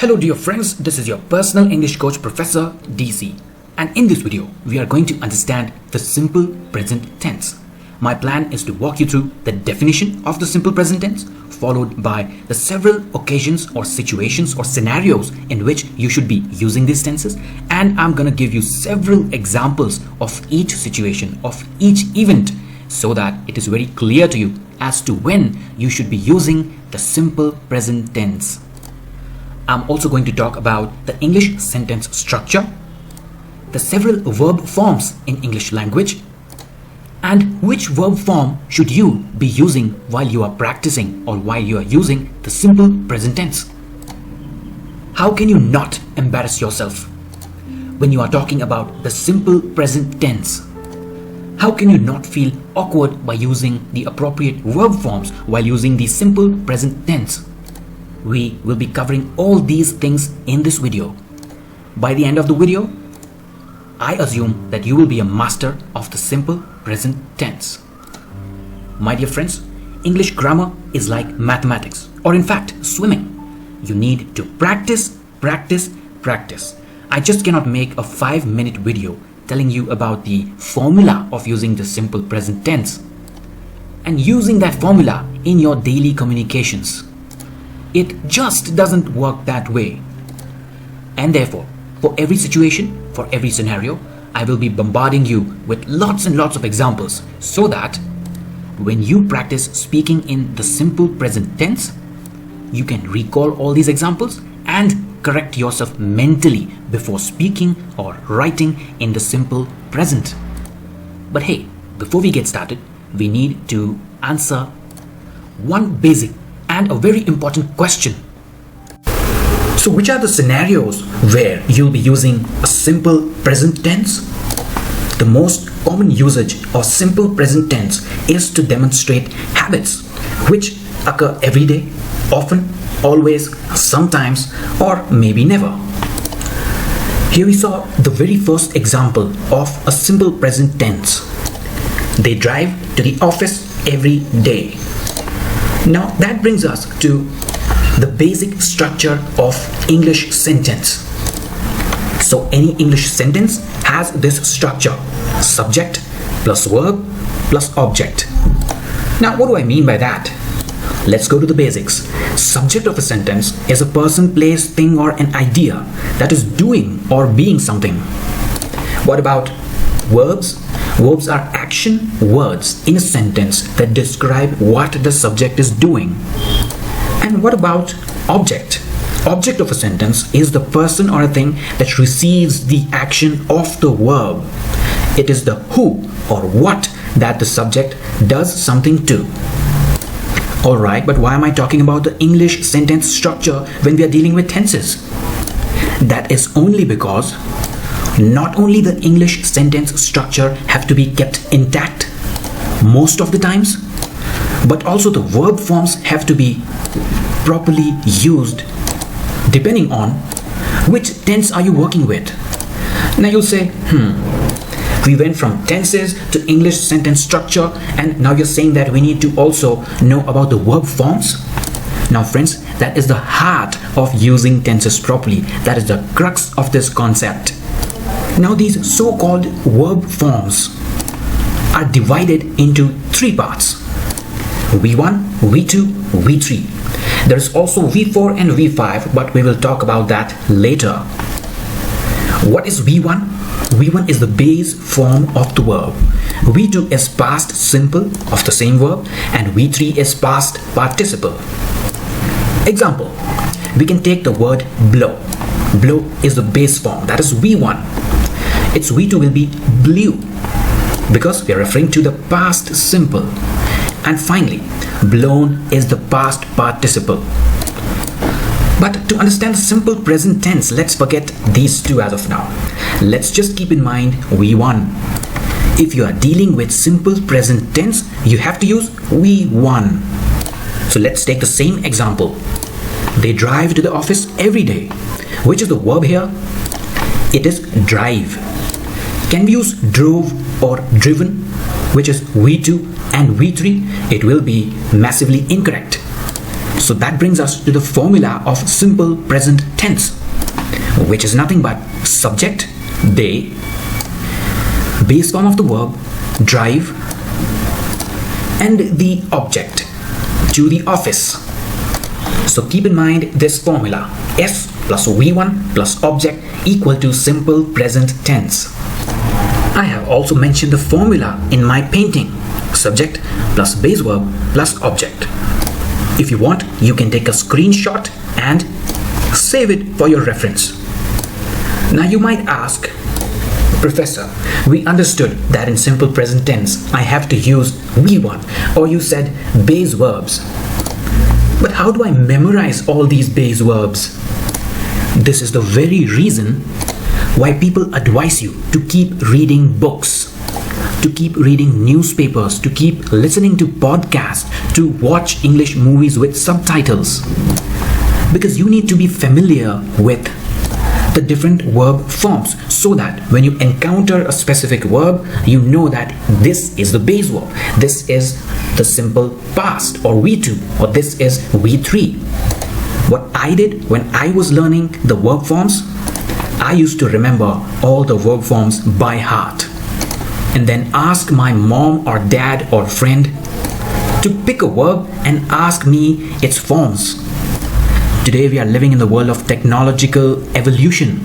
Hello dear friends, this is your personal English coach Professor DC, and in this video we are going to understand the simple present tense. My plan is to walk you through the definition of the simple present tense, followed by the several occasions or situations or scenarios in which you should be using these tenses, and I'm gonna give you several examples of each situation, of each event, so that it is very clear to you as to when you should be using the simple present tense. I'm also going to talk about the English sentence structure, the several verb forms in English language, and which verb form should you be using while you are practicing or while you are using the simple present tense. How can you not embarrass yourself when you are talking about the simple present tense? How can you not feel awkward by using the appropriate verb forms while using the simple present tense? We will be covering all these things in this video. By the end of the video, I assume that you will be a master of the simple present tense. My dear friends, English grammar is like mathematics, or in fact, swimming. You need to practice, practice, practice. I just cannot make a 5-minute video telling you about the formula of using the simple present tense and using that formula in your daily communications. It just doesn't work that way. And therefore, for every situation, for every scenario, I will be bombarding you with lots and lots of examples so that when you practice speaking in the simple present tense, you can recall all these examples and correct yourself mentally before speaking or writing in the simple present. But hey, before we get started, we need to answer one basic and a very important question. So which are the scenarios where you'll be using a simple present tense? The most common usage of simple present tense is to demonstrate habits which occur every day, often, always, sometimes, or maybe never. Here we saw the very first example of a simple present tense. They drive to the office every day. Now that brings us to the basic structure of English sentence. So any English sentence has this structure: subject plus verb plus object. Now what do I mean by that? Let's go to the basics. Subject of a sentence is a person, place, thing, or an idea that is doing or being something. What about verbs? Verbs are action words in a sentence that describe what the subject is doing. And what about object? Object of a sentence is the person or a thing that receives the action of the verb. It is the who or what that the subject does something to. Alright, but why am I talking about the English sentence structure when we are dealing with tenses? That is only because not only the English sentence structure have to be kept intact most of the times, but also the verb forms have to be properly used depending on which tense are you working with. Now you'll say, we went from tenses to English sentence structure, and now you're saying that we need to also know about the verb forms. Now friends, that is the heart of using tenses properly. That is the crux of this concept. Now these so-called verb forms are divided into 3 parts: V1, V2, V3. There is also V4 and V5, but we will talk about that later. What is V1? V1 is the base form of the verb. V2 is past simple of the same verb, and V3 is past participle. Example, we can take the word blow. Blow is the base form, that is V1. Its V2 will be blew because we are referring to the past simple. And finally, blown is the past participle. But to understand the simple present tense, let's forget these two as of now. Let's just keep in mind V1. If you are dealing with simple present tense, you have to use V1. So let's take the same example. They drive to the office every day. Which is the verb here? It is drive. Can we use drove or driven, which is V2 and V3? It will be massively incorrect. So that brings us to the formula of simple present tense, which is nothing but subject, they, base form of the verb, drive, and the object, to the office. So keep in mind this formula, S plus V1 plus object equal to simple present tense. I have also mentioned the formula in my painting, subject plus base verb plus object. If you want, you can take a screenshot and save it for your reference. Now you might ask, Professor, we understood that in simple present tense I have to use V1, or you said base verbs. But how do I memorize all these base verbs? This is the very reason why people advise you to keep reading books, to keep reading newspapers, to keep listening to podcasts, to watch English movies with subtitles. Because you need to be familiar with the different verb forms so that when you encounter a specific verb, you know that this is the base verb, this is the simple past or V2, or this is V3. What I did when I was learning the verb forms, I used to remember all the verb forms by heart and then ask my mom or dad or friend to pick a verb and ask me its forms. Today we are living in the world of technological evolution.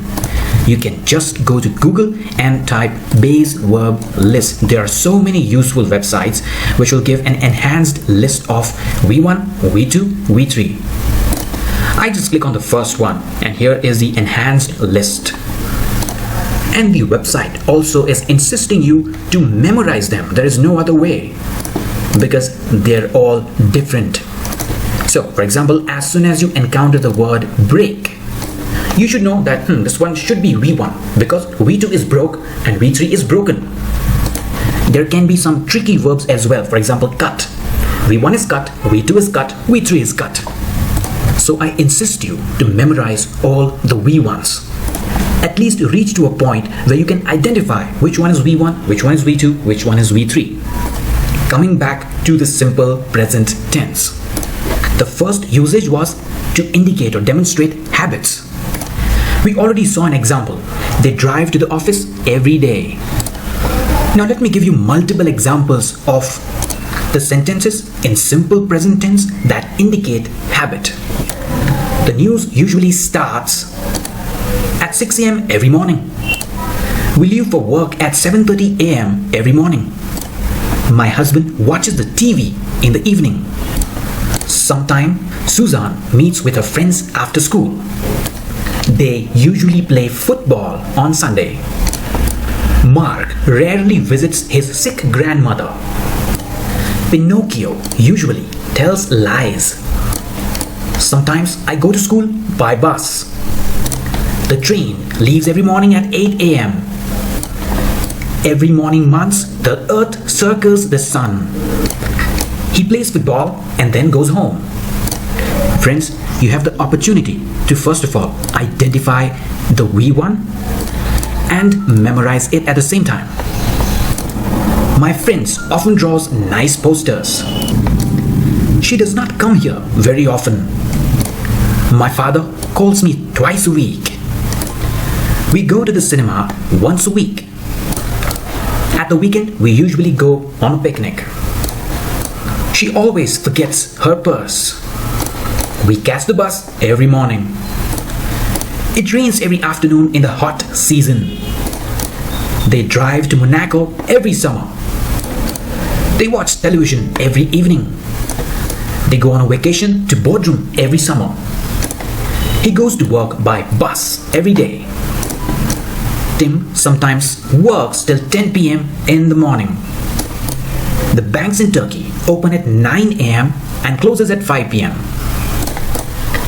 You can just go to Google and type base verb list. There are so many useful websites which will give an enhanced list of V1, V2, V3. I just click on the first one and here is the enhanced list. And the website also is insisting you to memorize them. There is no other way because they're all different. So, for example, as soon as you encounter the word break, you should know that this one should be V1 because V2 is broke and V3 is broken. There can be some tricky verbs as well. For example, cut. V1 is cut, V2 is cut, V3 is cut. So I insist you to memorize all the V1s. At least reach to a point where you can identify which one is V1, which one is V2, which one is V3. Coming back to the simple present tense. The first usage was to indicate or demonstrate habits. We already saw an example. They drive to the office every day. Now let me give you multiple examples of the sentences in simple present tense that indicate habit. The news usually starts at 6 a.m. every morning. We leave for work at 7:30 a.m. every morning. My husband watches the TV in the evening. Sometime Suzanne meets with her friends after school. They usually play football on Sunday. Mark rarely visits his sick grandmother. Pinocchio usually tells lies. Sometimes I go to school by bus. The train leaves every morning at 8 a.m. Every morning months, the earth circles the sun. He plays football and then goes home. Friends, you have the opportunity to first of all identify the V1 and memorize it at the same time. My friends often draws nice posters. She does not come here very often. My father calls me twice a week. We go to the cinema once a week. At the weekend, we usually go on a picnic. She always forgets her purse. We catch the bus every morning. It rains every afternoon in the hot season. They drive to Monaco every summer. They watch television every evening. They go on a vacation to Bodrum every summer. He goes to work by bus every day. Tim sometimes works till 10 p.m. in the morning. The banks in Turkey open at 9 a.m. and closes at 5 p.m.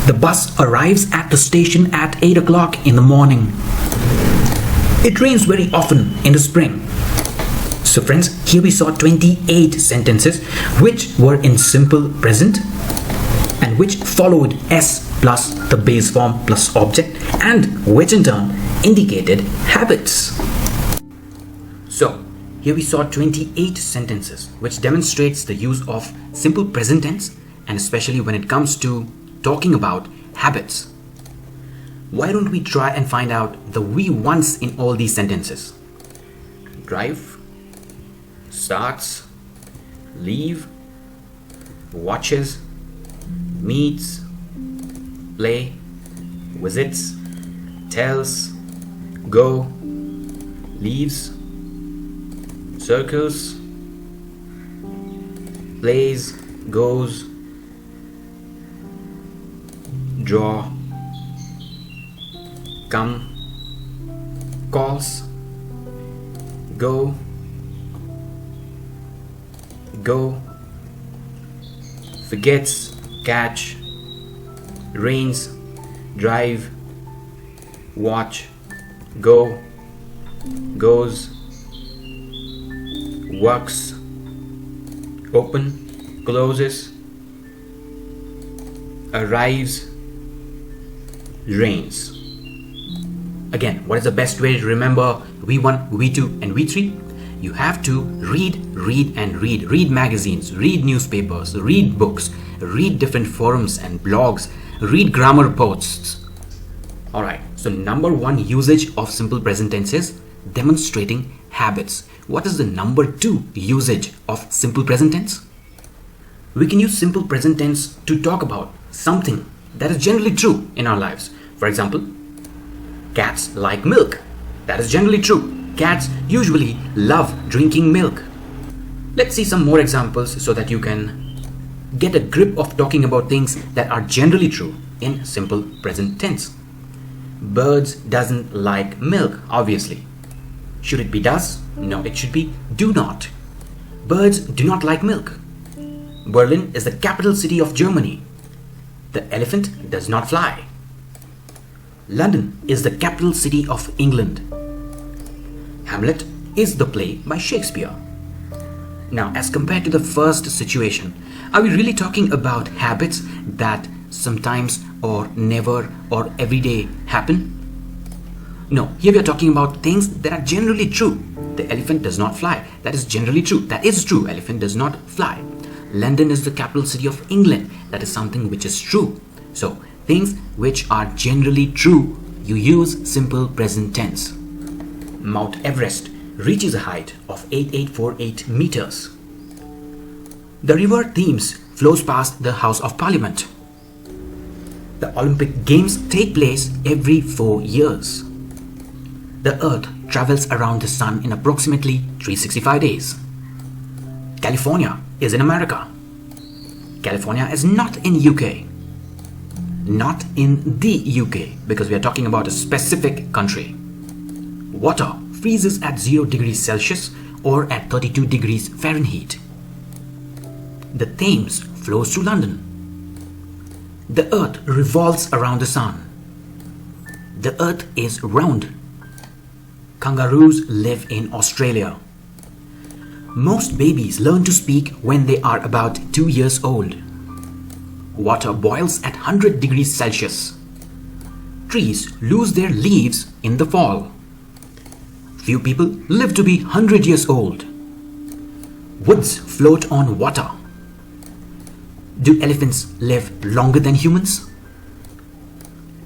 The bus arrives at the station at 8 o'clock in the morning. It rains very often in the spring. So friends, here we saw 28 sentences which were in simple present and which followed S plus the base form plus object and which in turn indicated habits. So here we saw 28 sentences which demonstrates the use of simple present tense and especially when it comes to talking about habits. Why don't we try and find out the we once in all these sentences? Drive, starts, leave, watches, meets, play, visits, tells, go, leaves, circles, plays, goes, draw, come, calls, go, forgets, catch, rains, drive, watch, go, goes, works, open, closes, arrives, rains. Again, what is the best way to remember V1, V2 and V3? You have to read and read. Read magazines, read newspapers, read books, read different forums and blogs, read grammar posts. Alright, so number one usage of simple present tense is demonstrating habits. What is the number two usage of simple present tense? We can use simple present tense to talk about something that is generally true in our lives. For example, cats like milk. That is generally true. Cats usually love drinking milk. Let's see some more examples so that you can get a grip of talking about things that are generally true in simple present tense. Birds doesn't like milk, obviously. Should it be does? No, it should be do not. Birds do not like milk. Berlin is the capital city of Germany. The elephant does not fly. London is the capital city of England. Hamlet is the play by Shakespeare. Now, as compared to the first situation, are we really talking about habits that sometimes or never or every day happen? No, here we are talking about things that are generally true. The elephant does not fly. That is generally true. That is true. Elephant does not fly. London is the capital city of England. That is something which is true. So, things which are generally true, you use simple present tense. Mount Everest reaches a height of 8848 meters. The river Thames flows past the House of Parliament. The Olympic Games take place every 4 years. The Earth travels around the Sun in approximately 365 days. California is in America. California is not in UK. Not in the UK, because we are talking about a specific country. Water freezes at 0 degrees Celsius or at 32 degrees Fahrenheit. The Thames flows through London. The Earth revolves around the Sun. The Earth is round. Kangaroos live in Australia. Most babies learn to speak when they are about 2 years old. Water boils at 100 degrees Celsius. Trees lose their leaves in the fall. Few people live to be 100 years old. Woods float on water. Do elephants live longer than humans?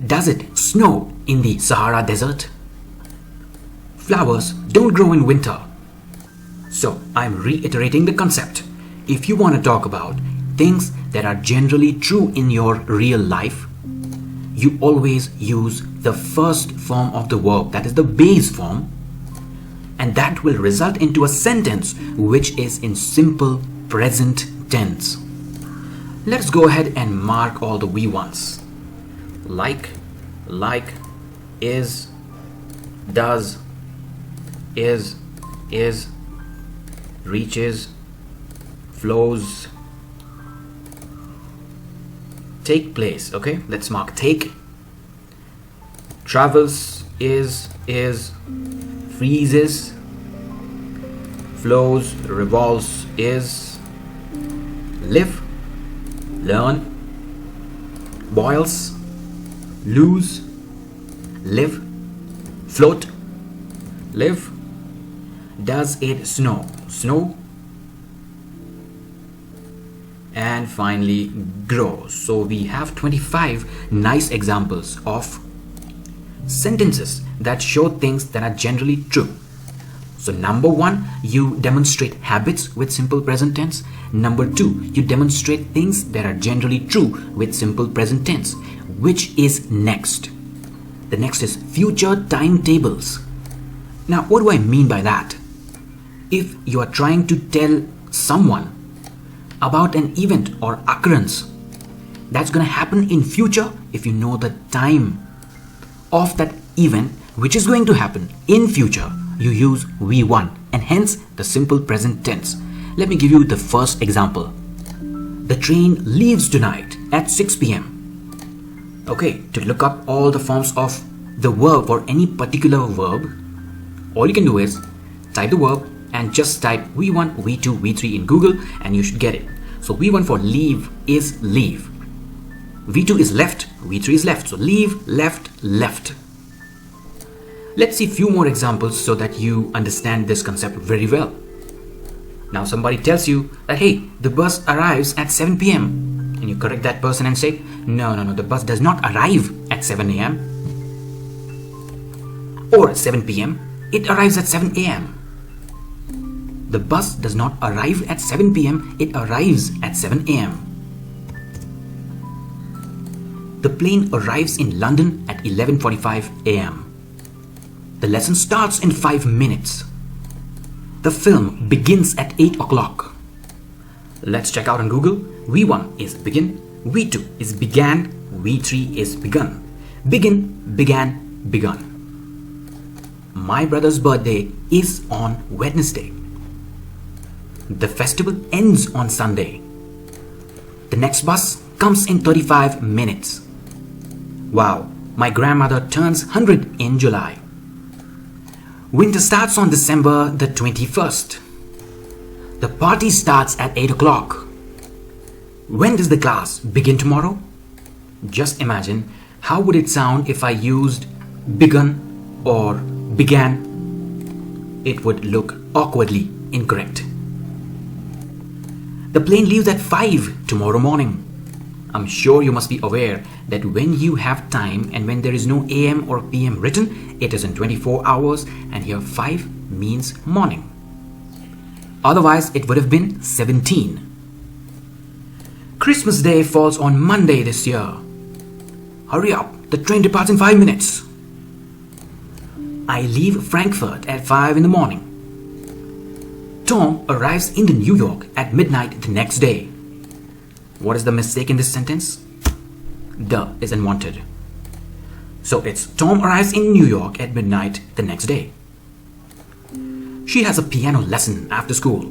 Does it snow in the Sahara Desert? Flowers don't grow in winter. So I'm reiterating the concept. If you want to talk about things that are generally true in your real life, you always use the first form of the verb, that is the base form, and that will result into a sentence which is in simple present tense. Let's go ahead and mark all the V1s. Like, is, does, is, reaches, flows, take place. Okay, let's mark take. Travels, is, freezes, flows, revolves, is, live, learn, boils, lose, live, float, live. Does it snow? Snow. and finally grow. So we have 25 nice examples of sentences that show things that are generally true. So number 1, you demonstrate habits with simple present tense. Number 2, you demonstrate things that are generally true with simple present tense. Which is next? The next is future timetables. Now, what do I mean by that? If you are trying to tell someone about an event or occurrence that's going to happen in future, if you know the time of that event which is going to happen in future, you use V1 and hence the simple present tense. Let me give you the first example. The train leaves tonight at 6 p.m. Okay, to look up all the forms of the verb for any particular verb, all you can do is type the verb and just type V1, V2, V3 in Google and you should get it. So V1 for leave is leave. V2 is left, V3 is left. So leave, left, left. Let's see a few more examples so that you understand this concept very well. Now somebody tells you that, hey, the bus arrives at 7 p.m. and you correct that person and say, no, the bus does not arrive at 7 a.m. or 7 p.m. It arrives at 7 a.m. The bus does not arrive at 7 p.m. It arrives at 7 a.m. The plane arrives in London at 11:45 a.m. The lesson starts in 5 minutes. The film begins at 8 o'clock. Let's check out on Google. V1 is begin, V2 is began, V3 is begun. Begin, began, begun. My brother's birthday is on Wednesday. The festival ends on Sunday. The next bus comes in 35 minutes. Wow, my grandmother turns 100 in July. Winter starts on December the 21st. The party starts at 8 o'clock. When does the class begin tomorrow? Just imagine how would it sound if I used begun or began. It would look awkwardly incorrect. The plane leaves at 5 tomorrow morning. I'm sure you must be aware that when you have time and when there is no AM or PM written, it is in 24 hours and here 5 means morning. Otherwise, it would have been 17. Christmas Day falls on Monday this year. Hurry up, the train departs in 5 minutes. I leave Frankfurt at 5 in the morning. Tom arrives in New York at midnight the next day. What is the mistake in this sentence? The is unwanted. So it's Tom arrives in New York at midnight the next day. She has a piano lesson after school.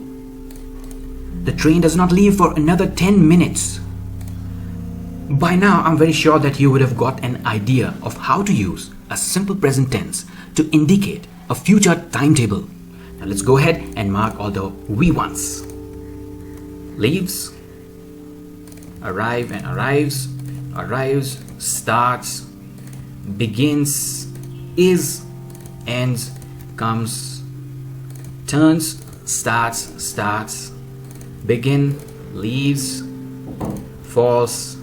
The train does not leave for another 10 minutes. By now, I'm very sure that you would have got an idea of how to use a simple present tense to indicate a future timetable. Now let's go ahead and mark all the V1s. Leaves, arrive and arrives, arrives, starts, begins, is, ends, comes, turns, starts, begin, leaves, falls,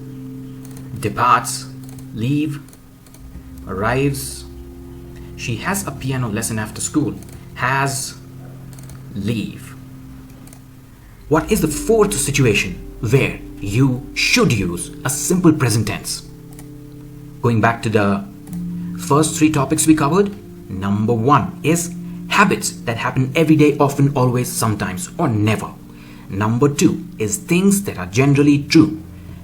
departs, leave, arrives. She has a piano lesson after school. Has, leave. What is the fourth situation where you should use a simple present tense? Going back to the first 3 topics we covered, number 1 is habits that happen every day, often, always, sometimes, or never. Number 2 is things that are generally true.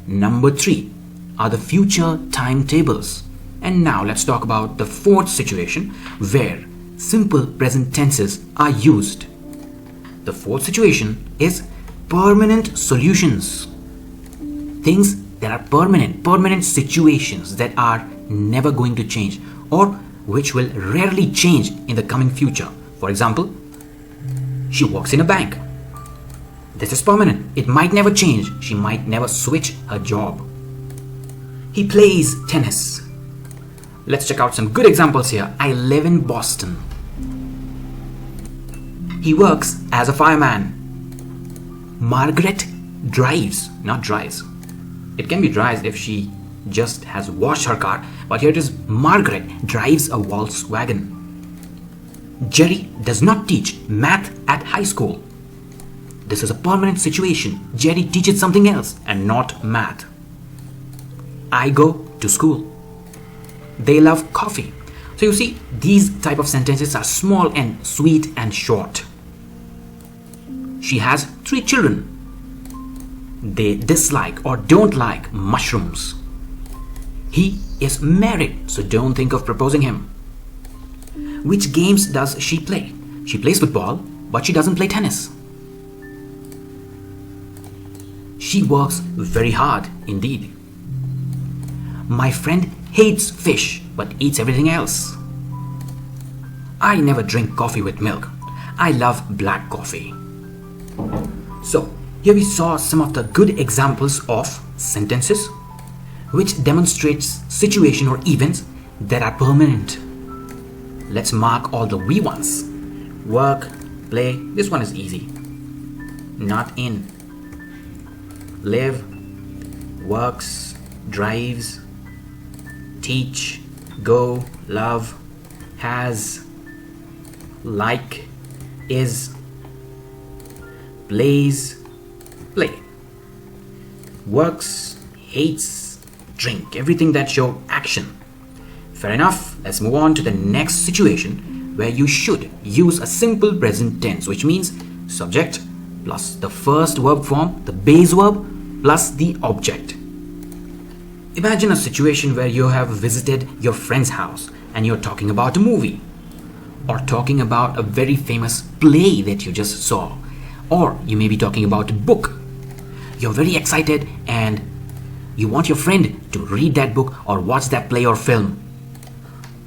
Number 3 are the future timetables. And now let's talk about the fourth situation where simple present tenses are used. The fourth situation is permanent solutions. Things that are permanent situations that are never going to change or which will rarely change in the coming future. For example, she works in a bank. This is permanent. It might never change. She might never switch her job. He plays tennis. Let's check out some good examples here. I live in Boston. He works as a fireman. Margaret drives, not drives. It can be drives if she just has washed her car, but here it is Margaret drives a Volkswagen. Jerry does not teach math at high school. This is a permanent situation. Jerry teaches something else and not math. I go to school. They love coffee. So you see, these type of sentences are small and sweet and short. She has 3 children. They dislike or don't like mushrooms. He is married, so don't think of proposing him. Which games does she play? She plays football, but she doesn't play tennis. She works very hard indeed. My friend hates fish but eats everything else. I never drink coffee with milk. I love black coffee. So, here we saw some of the good examples of sentences which demonstrates situation or events that are permanent. Let's mark all the V ones. Work, play, this one is easy. Not in. Live, works, drives, teach, go, love, has, like, is, plays, play, works, hates, drink, everything that show action. Fair enough, let's move on to the next situation where you should use a simple present tense, which means subject plus the first verb form, the base verb plus the object. Imagine a situation where you have visited your friend's house and you're talking about a movie or talking about a very famous play that you just saw, or you may be talking about a book. You're very excited and you want your friend to read that book or watch that play or film.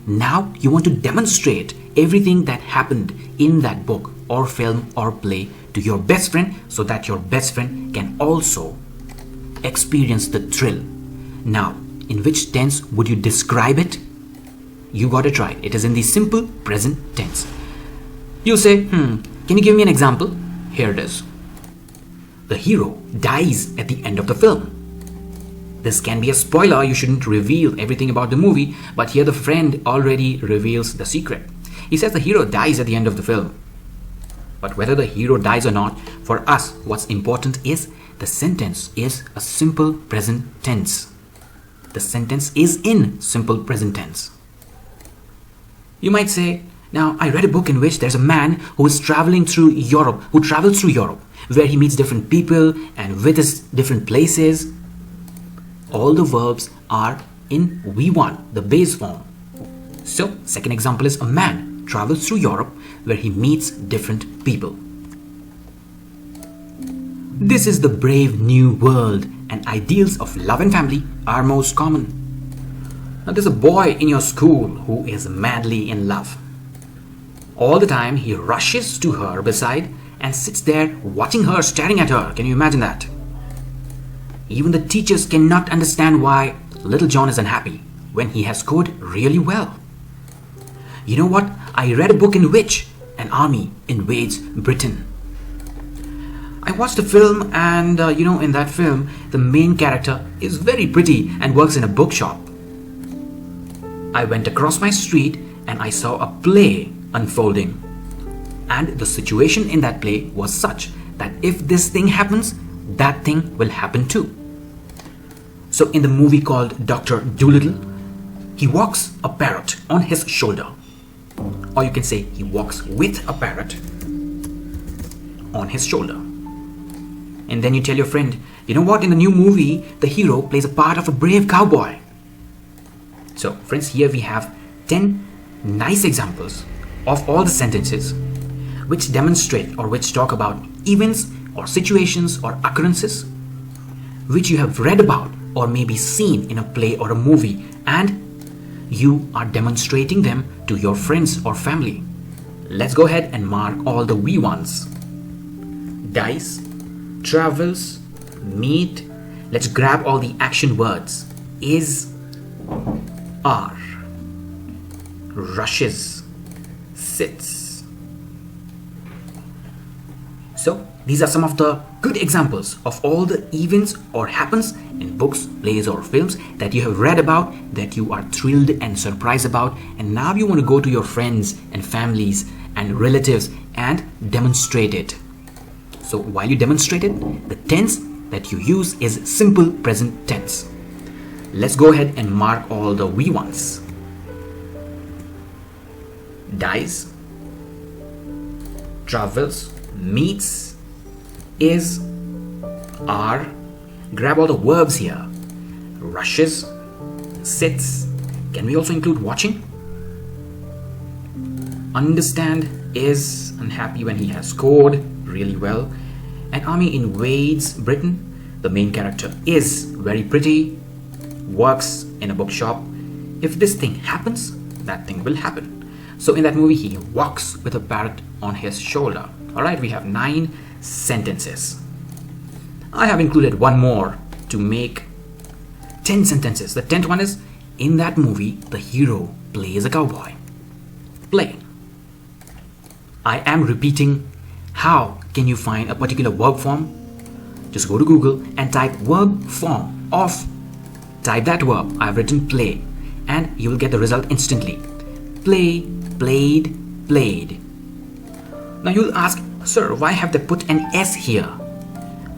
Now you want to demonstrate everything that happened in that book or film or play to your best friend so that your best friend can also experience the thrill. Now, in which tense would you describe it? You got it right. It is in the simple present tense. You say, can you give me an example? Here it is. The hero dies at the end of the film. This can be a spoiler, you shouldn't reveal everything about the movie, but here the friend already reveals the secret. He says the hero dies at the end of the film. But whether the hero dies or not, for us, what's important is the sentence is a simple present tense. The sentence is in simple present tense. You might say, now I read a book in which there's a man who is traveling through Europe, who travels through Europe, where he meets different people and visits different places. All the verbs are in V1, the base form. So, second example is a man travels through Europe where he meets different people. This is the brave new world and ideals of love and family are most common. Now there's a boy in your school who is madly in love. All the time he rushes to her beside and sits there watching her, staring at her. Can you imagine that? Even the teachers cannot understand why little John is unhappy when he has scored really well. You know what? I read a book in which an army invades Britain. I watched a film and in that film, the main character is very pretty and works in a bookshop. I went across my street and I saw a play unfolding. And the situation in that play was such that if this thing happens, that thing will happen too. So in the movie called Dr. Dolittle, he walks a parrot on his shoulder. Or you can say he walks with a parrot on his shoulder. And then you tell your friend, you know what, in the new movie, the hero plays a part of a brave cowboy. So friends, here we have 10 nice examples of all the sentences which demonstrate or which talk about events or situations or occurrences which you have read about or maybe seen in a play or a movie, and you are demonstrating them to your friends or family. Let's go ahead and mark all the V ones. Dice, travels, meet. Let's grab all the action words. Is, are, rushes, sits. So these are some of the good examples of all the events or happens in books, plays or films that you have read about, that you are thrilled and surprised about, and now you want to go to your friends and families and relatives and demonstrate it. So while you demonstrate it, the tense that you use is simple present tense. Let's go ahead and mark all the V ones. Dies, travels, meets, is, are. Grab all the verbs here. Rushes, sits. Can we also include watching? Understand, is unhappy when he has scored really well. An army invades Britain. The main character is very pretty, works in a bookshop. If this thing happens, that thing will happen. So in that movie, he walks with a parrot on his shoulder. Alright, we have 9 sentences. I have included one more to make 10 sentences. The 10th one is, in that movie, the hero plays a cowboy. Play. I am repeating. How can you find a particular verb form? Just go to Google and type verb form of. Type that verb. I have written play, and you will get the result instantly. Play, played, played. Now you'll ask, sir, why have they put an S here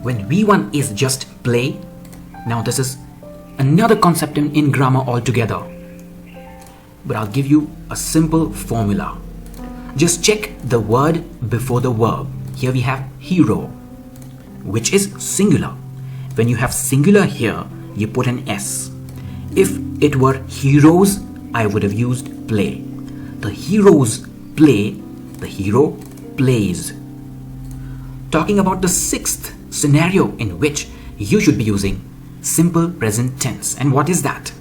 when V1 is just play? Now this is another concept in grammar altogether, but I'll give you a simple formula. Just check the word before the verb. Here we have hero, which is singular. When you have singular here, you put an S. If it were heroes, I would have used play. The heroes play, the hero plays. Talking about the 6th scenario in which you should be using simple present tense. And what is that?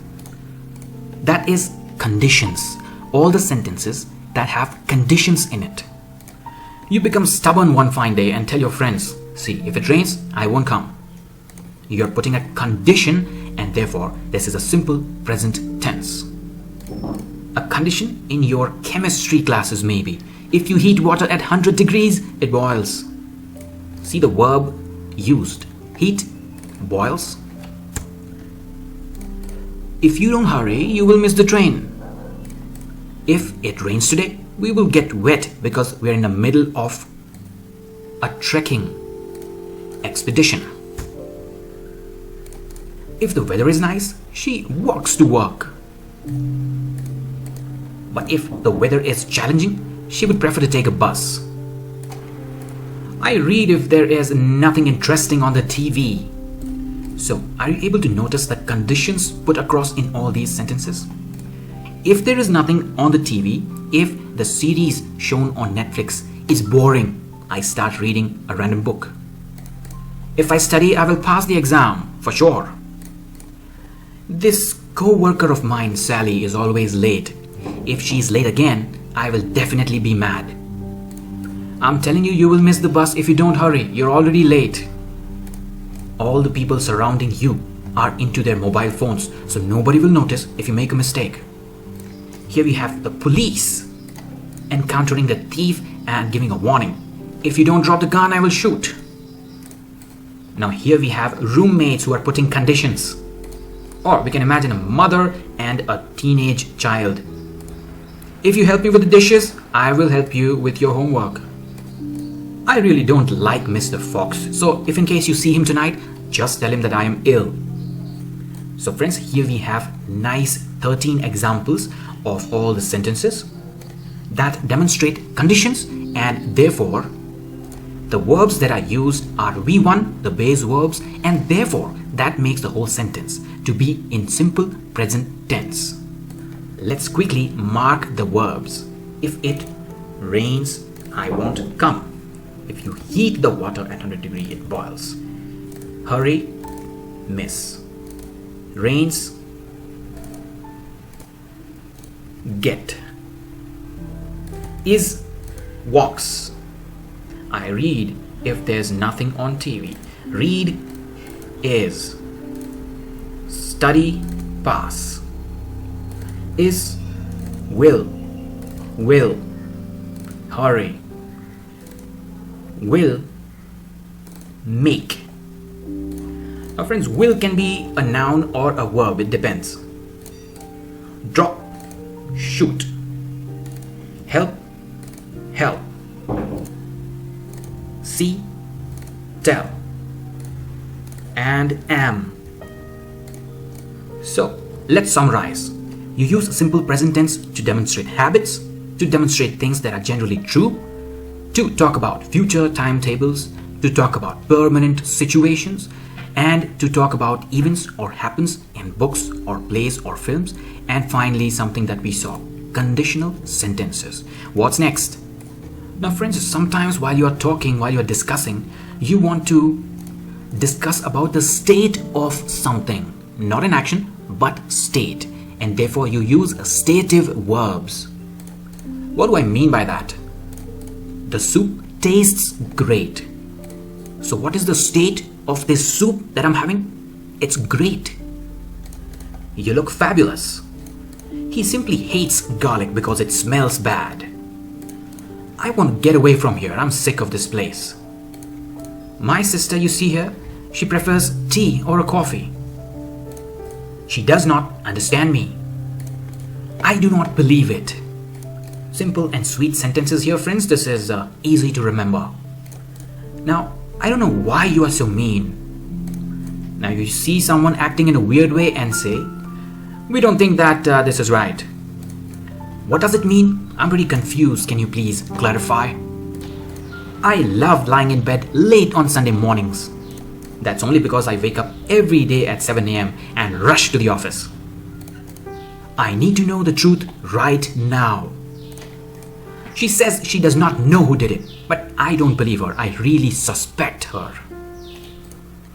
That is conditions. All the sentences that have conditions in it. You become stubborn one fine day and tell your friends, see, if it rains, I won't come. You're putting a condition, and therefore this is a simple present tense. A condition in your chemistry classes maybe. If you heat water at 100 degrees, it boils. See the verb used. Heat, boils. If you don't hurry, you will miss the train. If it rains today, we will get wet because we are in the middle of a trekking expedition. If the weather is nice, she walks to work. But if the weather is challenging, she would prefer to take a bus. I read if there is nothing interesting on the TV. So, are you able to notice the conditions put across in all these sentences? If there is nothing on the TV, if the series shown on Netflix is boring, I start reading a random book. If I study, I will pass the exam, for sure. This co-worker of mine, Sally, is always late. If she's late again, I will definitely be mad. I'm telling you, you will miss the bus if you don't hurry. You're already late. All the people surrounding you are into their mobile phones, so nobody will notice if you make a mistake. Here we have the police encountering the thief and giving a warning. If you don't drop the gun, I will shoot. Now here we have roommates who are putting conditions. Or we can imagine a mother and a teenage child. If you help me with the dishes, I will help you with your homework. I really don't like Mr. Fox, so if in case you see him tonight, just tell him that I am ill. So friends, here we have nice 13 examples of all the sentences that demonstrate conditions, and therefore the verbs that are used are V1, the base verbs, and therefore that makes the whole sentence to be in simple present tense. Let's quickly mark the verbs. If it rains, I won't come. If you heat the water at 100 degrees, it boils. Hurry, miss. Rains, get. Is, walks. I read if there's nothing on TV. Read, is. Study, pass. Is, will. Hurry. Will, make. Now friends, will can be a noun or a verb, it depends. Drop, shoot. Help, help. See, tell. And am. So, let's summarize. You use simple present tense to demonstrate habits, to demonstrate things that are generally true, to talk about future timetables, to talk about permanent situations, and to talk about events or happens in books or plays or films, and finally something that we saw, conditional sentences. What's next? Now friends, sometimes while you are talking, while you are discussing, you want to discuss about the state of something, not an action, but state, and therefore you use stative verbs. What do I mean by that? The soup tastes great. So what is the state of this soup that I'm having? It's great. You look fabulous. He simply hates garlic because it smells bad. I want to get away from here. I'm sick of this place. My sister, you see here, she prefers tea or a coffee. She does not understand me. I do not believe it. Simple and sweet sentences here, friends. This is easy to remember. Now, I don't know why you are so mean. Now, you see someone acting in a weird way and say, we don't think that this is right. What does it mean? I'm pretty confused. Can you please clarify? I love lying in bed late on Sunday mornings. That's only because I wake up every day at 7 a.m. and rush to the office. I need to know the truth right now. She says she does not know who did it, but I don't believe her. I really suspect her.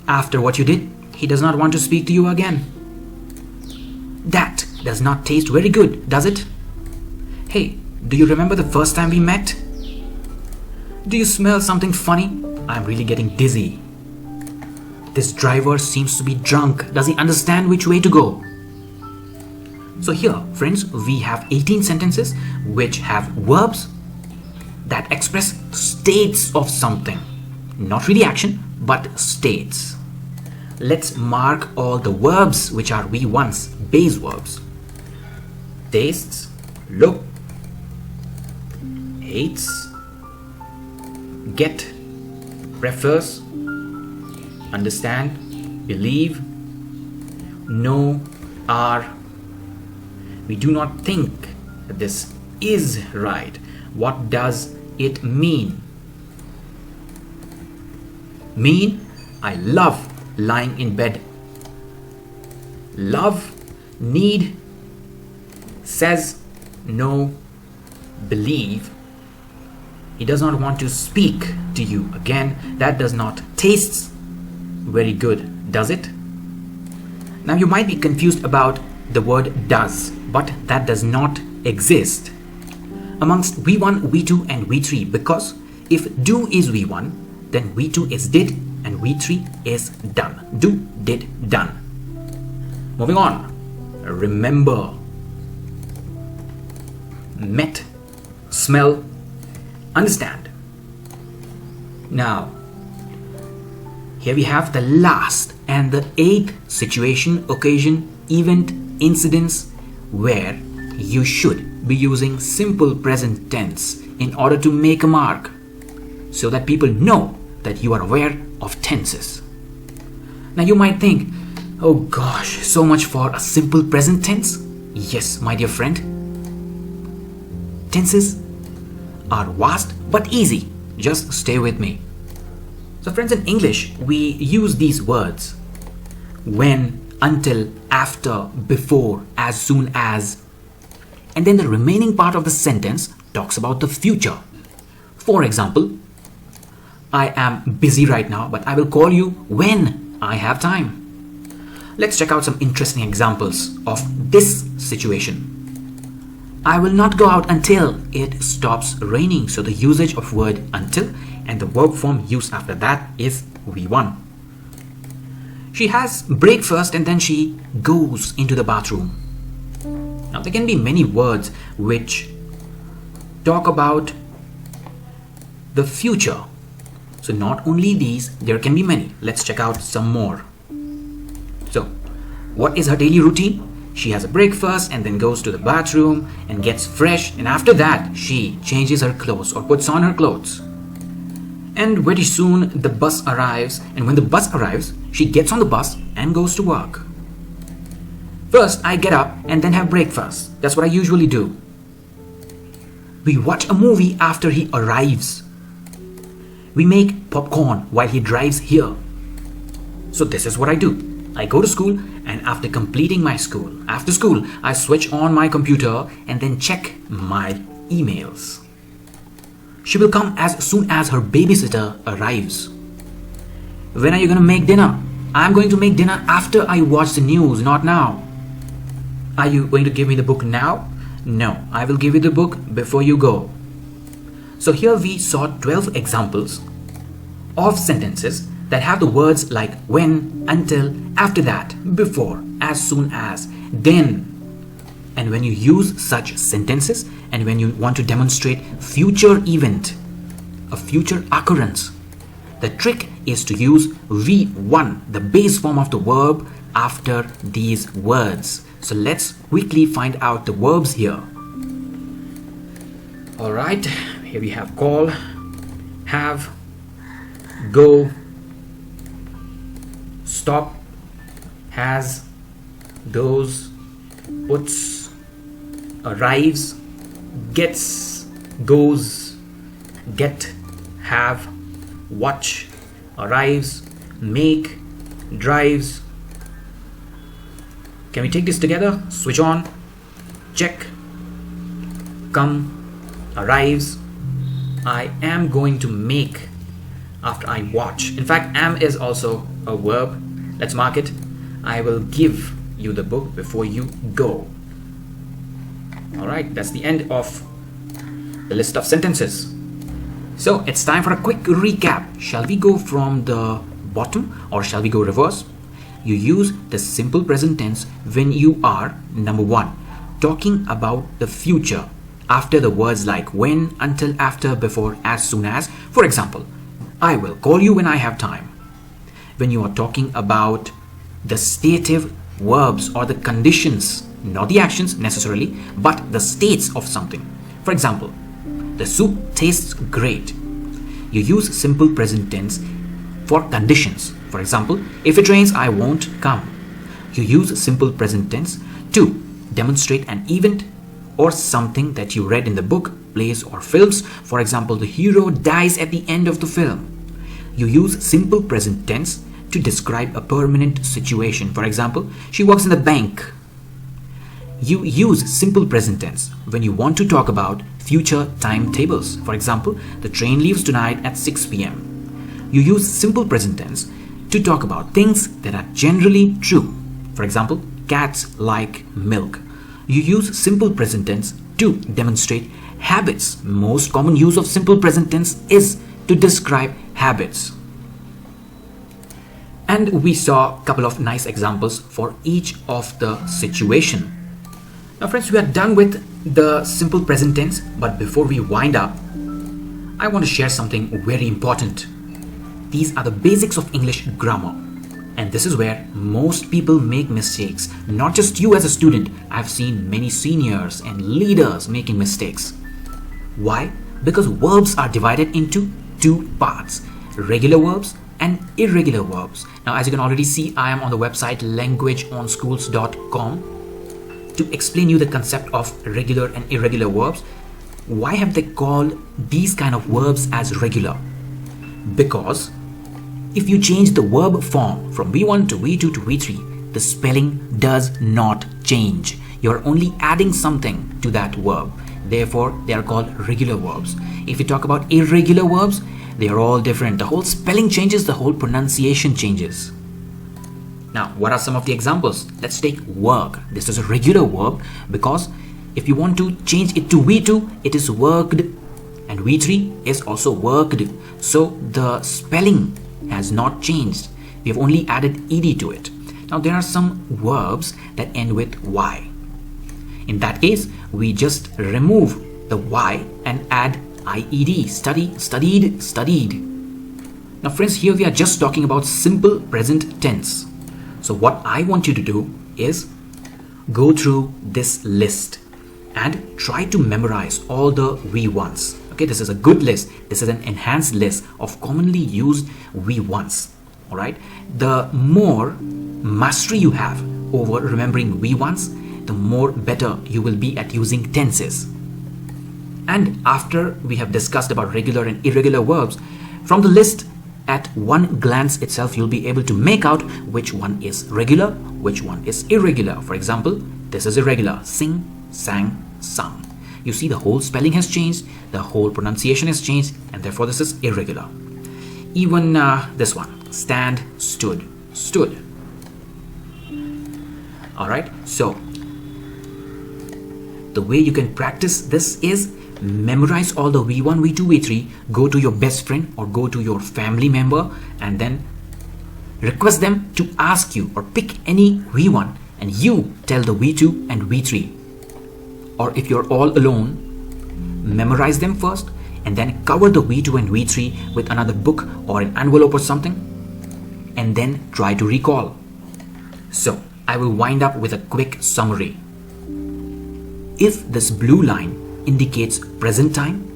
After what you did, he does not want to speak to you again. That does not taste very good, does it? Hey, do you remember the first time we met? Do you smell something funny? I'm really getting dizzy. This driver seems to be drunk. Does he understand which way to go? So here, friends, we have 18 sentences which have verbs that express states of something. Not really action, but states. Let's mark all the verbs which are V1s, base verbs. Tastes, look, hates, get, prefers, understand, believe, know, are. We do not think that this is right. What does it mean? Mean, I love lying in bed. Love, need, says, no, believe. He does not want to speak to you again. That does not taste very good, does it? Now you might be confused about the word does, but that does not exist amongst V1, V2 and V3, because if do is V1, then V2 is did and V3 is done. Do, did, done. Moving on. Remember, met, smell, understand. Now, here we have the last and the 8th situation, occasion, event, incidents where you should be using simple present tense in order to make a mark so that people know that you are aware of tenses. Now you might think, oh gosh, so much for a simple present tense. Yes, my dear friend. Tenses are vast but easy. Just stay with me. So friends, in English, we use these words when, until, after, before, as soon as, and then the remaining part of the sentence talks about the future. For example, I am busy right now, but I will call you when I have time. Let's check out some interesting examples of this situation. I will not go out until it stops raining. So the usage of word until and the verb form used after that is V1. She has breakfast and then she goes into the bathroom. Now there can be many words which talk about the future. So not only these, there can be many. Let's check out some more. So, what is her daily routine? She has a breakfast and then goes to the bathroom and gets fresh, and after that she changes her clothes or puts on her clothes. And very soon the bus arrives, and when the bus arrives, she gets on the bus and goes to work. First, I get up and then have breakfast. That's what I usually do. We watch a movie after he arrives. We make popcorn while he drives here. So this is what I do. I go to school, and after completing my after school, I switch on my computer and then check my emails. She will come as soon as her babysitter arrives. When are you going to make dinner? I'm going to make dinner after I watch the news, not now. Are you going to give me the book now? No, I will give you the book before you go. So here we saw 12 examples of sentences that have the words like when, until, after that, before, as soon as, then. And when you use such sentences and when you want to demonstrate future event, a future occurrence, the trick is to use V1, the base form of the verb, after these words. So let's quickly find out the verbs here. Alright, here we have call, have, go, stop, has, goes, puts, arrives, gets, goes, get, have, watch, arrives, make, drives. Can we take this together? Switch on, check, come, arrives. I am going to make after I watch. In fact, am is also a verb. Let's mark it. I will give you the book before you go. Alright, that's the end of the list of sentences. So it's time for a quick recap. Shall we go from the bottom or shall we go reverse? You use the simple present tense when you are, number one, talking about the future after the words like when, until, after, before, as soon as. For example, I will call you when I have time. When you are talking about the stative verbs or the conditions, not the actions necessarily, but the states of something. For example, the soup tastes great. You use simple present tense for conditions. For example, if it rains, I won't come. You use simple present tense to demonstrate an event or something that you read in the book, plays, or films. For example, the hero dies at the end of the film. You use simple present tense to describe a permanent situation. For example, she works in the bank. You use simple present tense when you want to talk about future timetables. For example, the train leaves tonight at 6 p.m. You use simple present tense to talk about things that are generally true. For example, cats like milk. You use simple present tense to demonstrate habits. Most common use of simple present tense is to describe habits. And we saw a couple of nice examples for each of the situation. Now friends, we are done with the simple present tense, but before we wind up, I want to share something very important. These are the basics of English grammar. And this is where most people make mistakes. Not just you as a student. I've seen many seniors and leaders making mistakes. Why? Because verbs are divided into two parts. Regular verbs and irregular verbs. Now as you can already see, I am on the website languageonschools.com to explain you the concept of regular and irregular verbs. Why have they called these kind of verbs as regular? Because if you change the verb form from V1 to V2 to V3, the spelling does not change. You're only adding something to that verb. Therefore, they are called regular verbs. If you talk about irregular verbs, they are all different. The whole spelling changes, the whole pronunciation changes. Now, what are some of the examples? Let's take work. This is a regular verb because if you want to change it to V2, it is worked, and V3 is also worked. So the spelling has not changed. We have only added ed to it. Now there are some verbs that end with y. In that case, we just remove the y and add ied. Study, studied, studied. Now friends, here we are just talking about simple present tense. So what I want you to do is go through this list and try to memorize all the we-ones. Okay, this is a good list. This is an enhanced list of commonly used we-ones. All right, the more mastery you have over remembering we-ones, the more better you will be at using tenses. And after we have discussed about regular and irregular verbs, from the list at one glance itself, you'll be able to make out which one is regular, which one is irregular. For example, this is irregular: sing, sang, sung. You see the whole spelling has changed, the whole pronunciation has changed, and therefore this is irregular. Even this one, stand, stood, stood. Alright, so the way you can practice this is memorize all the V1, V2, V3, go to your best friend or go to your family member and then request them to ask you or pick any V1 and you tell the V2 and V3. Or if you're all alone, memorize them first and then cover the V2 and V3 with another book or an envelope or something and then try to recall. So I will wind up with a quick summary. If this blue line indicates present time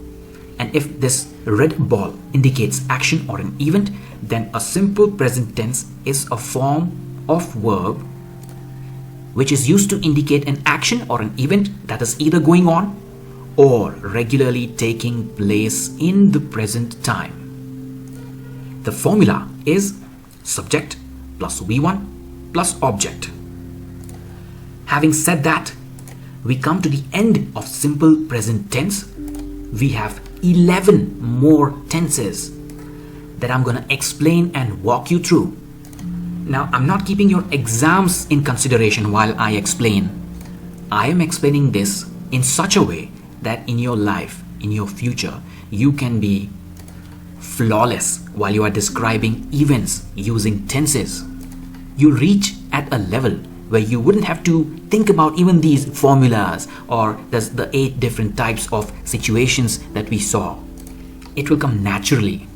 and if this red ball indicates action or an event, then a simple present tense is a form of verb which is used to indicate an action or an event that is either going on or regularly taking place in the present time. The formula is subject plus V1 plus object. Having said that, we come to the end of simple present tense. We have 11 more tenses that I'm going to explain and walk you through. Now, I'm not keeping your exams in consideration while I explain. I am explaining this in such a way that in your life, in your future, you can be flawless while you are describing events using tenses. You reach at a level where you wouldn't have to think about even these formulas or the 8 different types of situations that we saw. It will come naturally.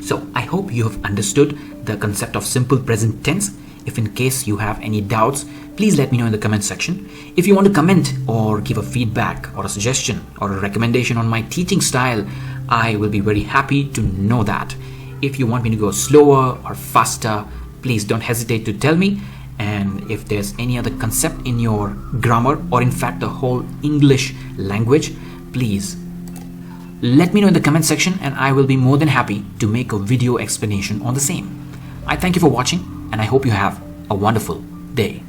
So I hope you have understood the concept of simple present tense. If in case you have any doubts, please let me know in the comment section. If you want to comment or give a feedback or a suggestion or a recommendation on my teaching style, I will be very happy to know that. If you want me to go slower or faster, please don't hesitate to tell me. And if there's any other concept in your grammar or in fact the whole English language, please let me know in the comment section and I will be more than happy to make a video explanation on the same. I thank you for watching and I hope you have a wonderful day.